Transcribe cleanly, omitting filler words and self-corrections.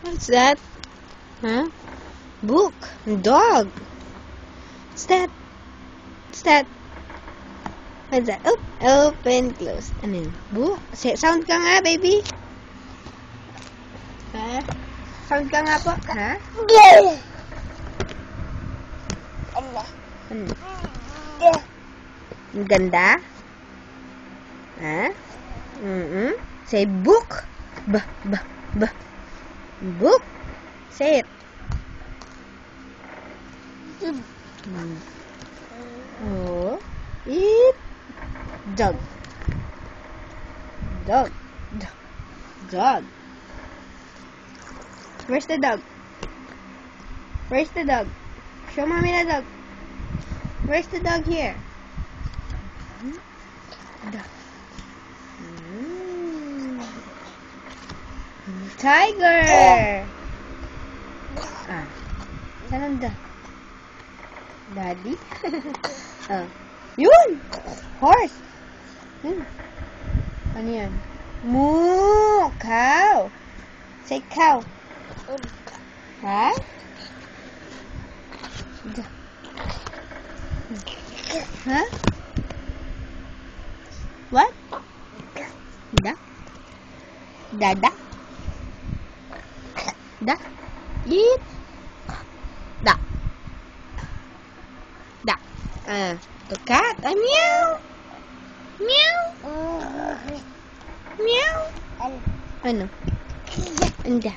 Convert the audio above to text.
What's that? Huh? Book. Dog. What's that? What's that? What's that? Open, close. Ano yun? Book. Sound ka nga, baby. Ha? Sound ka nga po. Ha? Ano? Ang ganda? Ha? Say book. Book. Say it. Oh. Eat. Dog. Dog. Dog. Where's the dog? Where's the dog? Show mommy the dog. Where's the dog here? Dog. Tiger! Saan ang dog? Daddy? Yun! Horse! Ano yan? Moo! Cow! Say cow. Ha? Huh? What? Da? Dada? Da? Eat? Da? Da? The cat? Meow! Meow! Meow! Ano? Anda.